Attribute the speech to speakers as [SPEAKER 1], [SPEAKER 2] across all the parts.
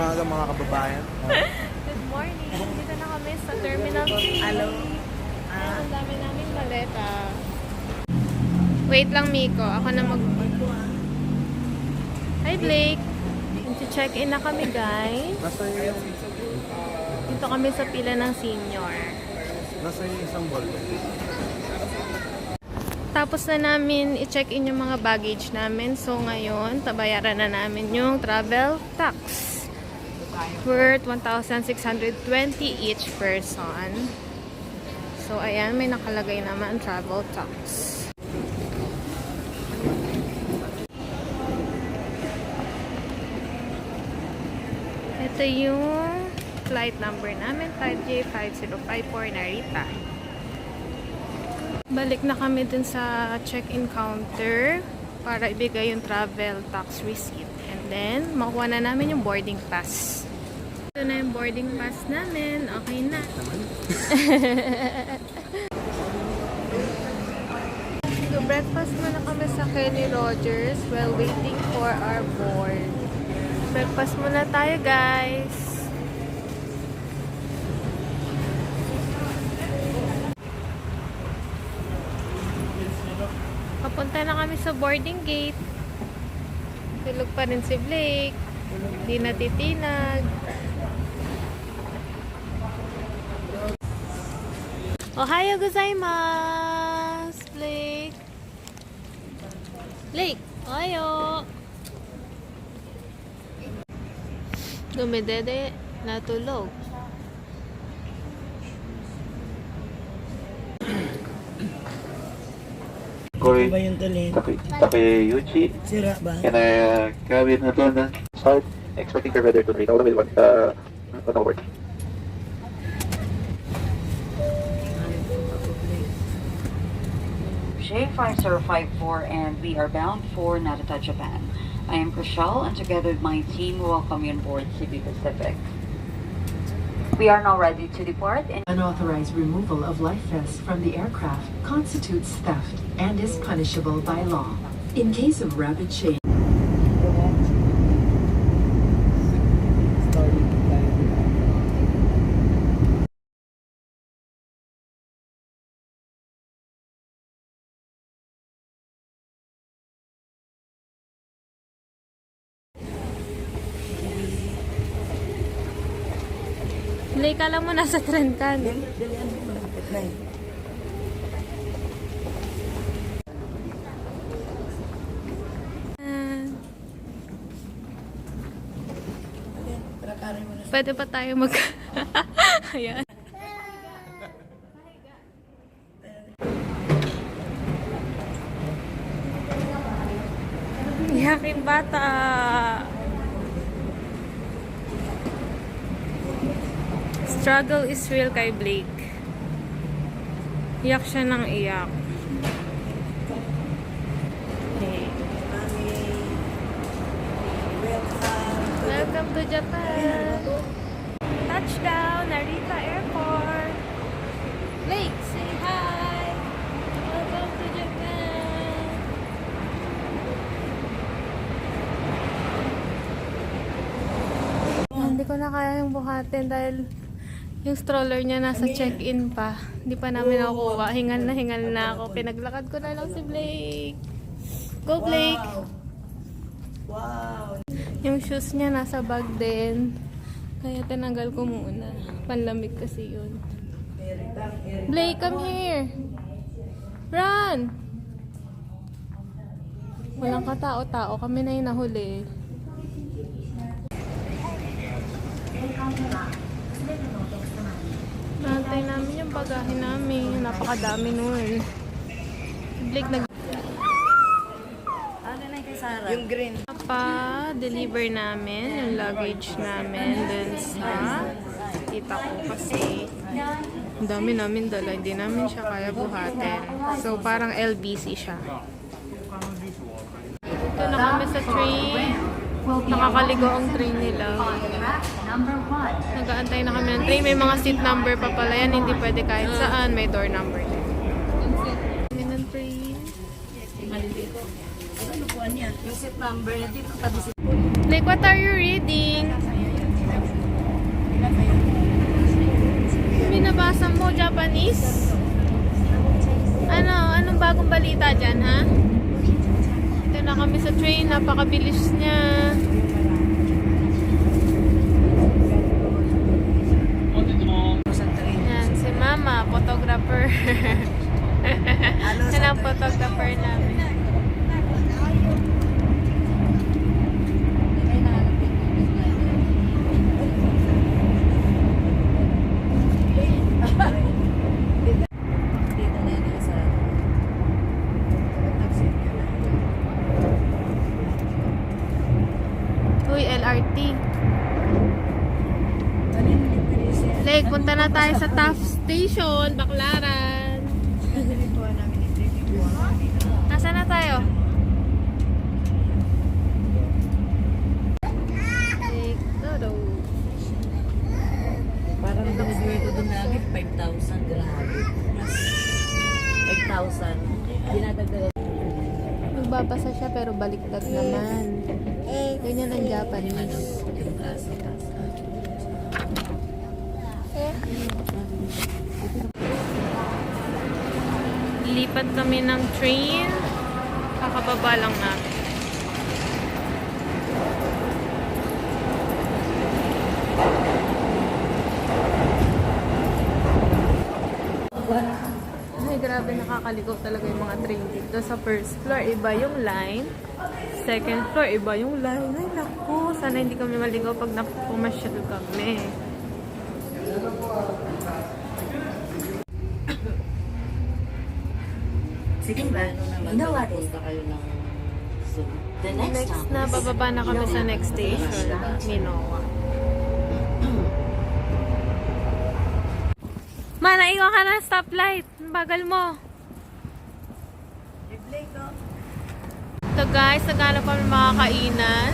[SPEAKER 1] umaga mga kababayan.
[SPEAKER 2] Good morning. Dito na kami sa Terminal 3.
[SPEAKER 1] Hello.
[SPEAKER 2] Ang dami namin maleta. Wait lang, Miko. Ako na Hi, Blake. Check-in na kami, guys.
[SPEAKER 1] Nasa yung...
[SPEAKER 2] Dito kami sa pila ng senior.
[SPEAKER 1] Nasa yung isang ball.
[SPEAKER 2] Tapos na namin i-check-in yung mga baggage namin. So, ngayon, tabayaran na namin yung travel tax. Worth 1,620 each person. So, ayan, may nakalagay naman travel tax. Ito yung flight number namin, 5J5054 Narita. Balik na kami dun sa check-in counter para ibigay yung travel tax receipt. And then, makuha na namin yung boarding pass. Ito na yung boarding pass namin. Okay na. So, breakfast muna kami sa Kenny Rogers while waiting for our board. Breakfast muna tayo, guys. Papunta na kami sa boarding gate. Tulog pa rin si Blake. Hindi natitinag. Ohayo gozaimasu, Blake. Blake, ohayo. Dumidede, natulog.
[SPEAKER 3] Koy,
[SPEAKER 1] Ba yung talent?
[SPEAKER 3] Takeuchi,
[SPEAKER 1] Sira ba?
[SPEAKER 3] and Gavin Hadlona. Start expecting for weather to break all the way on board.
[SPEAKER 4] J5054 and we are bound for Narita, Japan. I am Kristalyn and together with my team we welcome you on board CB Pacific. We are now ready to depart and
[SPEAKER 5] Unauthorized removal of life vests from the aircraft constitutes theft and is punishable by law. In case of rapid change,
[SPEAKER 2] Blake, alam mo nasa trend ka. No? Pwede pa tayo mag... Ayan. Yaking bata. Struggle is real kay Blake. Iyak siya ng iyak. Okay. Welcome to Japan. Touchdown, Narita Airport. Blake, say hi. Welcome to Japan. Hindi ko na kaya yung buhatin dahil yung stroller niya nasa check-in pa. Hindi pa namin nakukuha. Hingal na ako. Pinaglakad ko na lang si Blake. Go, Blake!
[SPEAKER 1] Wow!
[SPEAKER 2] Yung shoes niya nasa bag din. Kaya tinanggal ko muna. Panlamig kasi yun. Blake, come here! Run! Walang katao-tao. Kami na yung nahuli. Nantay namin yung bagahe namin. Napakadami nun. Blake nag...
[SPEAKER 1] Yung green.
[SPEAKER 2] Pa-deliver namin yung luggage namin dun sa tita ko kasi ang dami namin dala. Hindi namin siya kaya buhatin. So, parang LBC siya. Ito na kami sa train. Nakakaligo ang train nila. Nag-aantay na kami ng train. May mga seat number pa pala yan. Hindi pwede kahit saan. May door number din. Kami ng train.
[SPEAKER 1] Ano po niya? Yung seat number na dito tabi si...
[SPEAKER 2] Like, what are you reading? Nababasa mo Japanese? Anong bagong balita dyan, ha? Ito na kami sa train. Napakabilis niya. Yan, si Mama, photographer. Yan ang photographer namin. Uy, LRT. Leg, punta na tayo sa Taft Station, Baclaran. Nasaan na tayo? Take the road.
[SPEAKER 6] Parang binibigay ko doon lagi, 5,000, grabe. 5,000. Dinadagdagan.
[SPEAKER 2] Nagbabasa siya pero baliktad naman. Ganyan ang Japanese. Lipat kami ng train. Kakababa lang namin. Ay, grabe, nakakaligaw talaga yung mga train dito. Sa first floor, iba yung line. Second floor, iba yung line. Ay, naku. Sana hindi kami maligaw pag napumasyal kami.
[SPEAKER 6] Sige ba? You know what? Kayo ng the next
[SPEAKER 2] Next na, bababa na kami sa next station. Minowa. Ma, naiwan ka na stoplight. Ang bagal mo. Ito guys, naghanap kami mga kainan.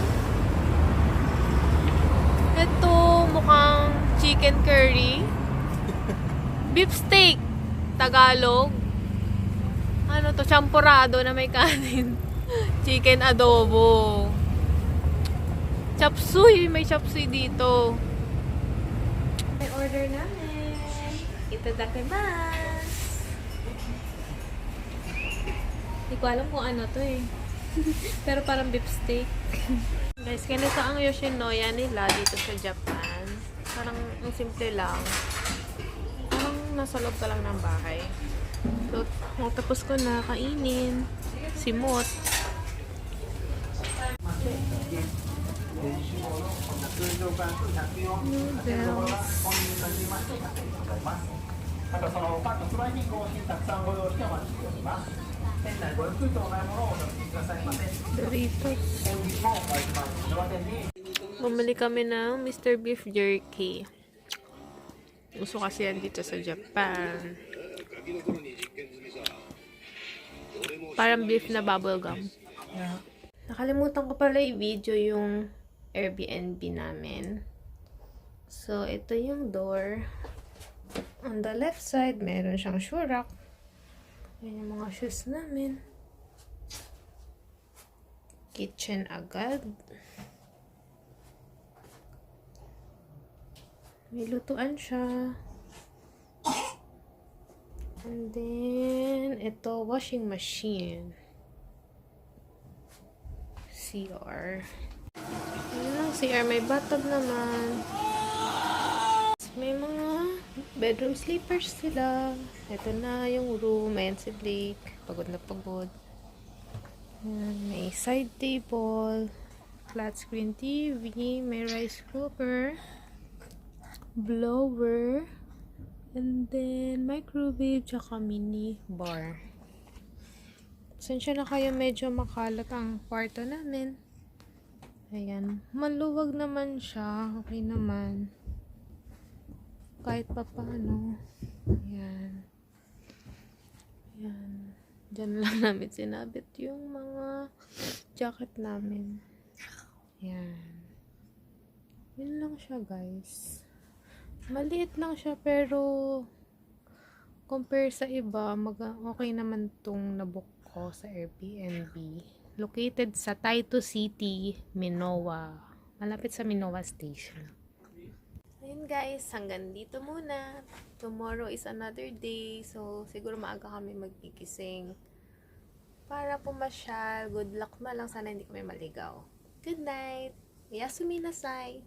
[SPEAKER 2] Ito, mukhang chicken curry. Beef steak. Tagalog. Ano to? Champurado na may kanin. Chicken adobo. Chapsuy. May chapsuy dito. May order namin. Itadakimasu. Hindi ko alam kung ano to eh. Pero parang beef steak. Guys, ganito ang Yoshinoya nila dito sa Japan. Parang ang simple lang. Parang nasa loob ka lang ng bahay. So, tapos ko na kainin. Simot. Doritos. Bumili kami ng Mr. Beef Jerky. Uso kasi yan dito sa Japan. Parang beef na bubblegum. Nakalimutan ko pala i-video yung Airbnb namin. So, ito yung door. On the left side, meron siyang shoe rack. Yan yung mga shoes namin. Kitchen agad. May lutuan siya. And then, ito, washing machine. CR. Ayan lang, CR. May bathtub naman. May mga bedroom sleepers sila. Ito na yung room. Ayan si Blake. Pagod na pagod. Ayan, may side table. Flat screen TV. May rice cooker. Blower. And then, microwave. Tsaka mini bar. Sensya na kayo, medyo makalat ang kwarto namin. Ayan. Maluwag naman siya. Okay naman. Kahit pa paano. Ayan. Ayan. Diyan lang namin sinabit yung mga jacket namin. Ayan. Yun lang siya, guys. Maliit lang siya, pero compare sa iba, okay naman tong nabook ko sa Airbnb. Located sa Taito City, Minowa. Malapit sa Minowa Station. Ayun guys, hanggang dito muna. Tomorrow is another day. So, siguro maaga kami magigising. Para pumasyal. Good luck na lang. Sana hindi kami maligaw. Good night. Yasumi nasai.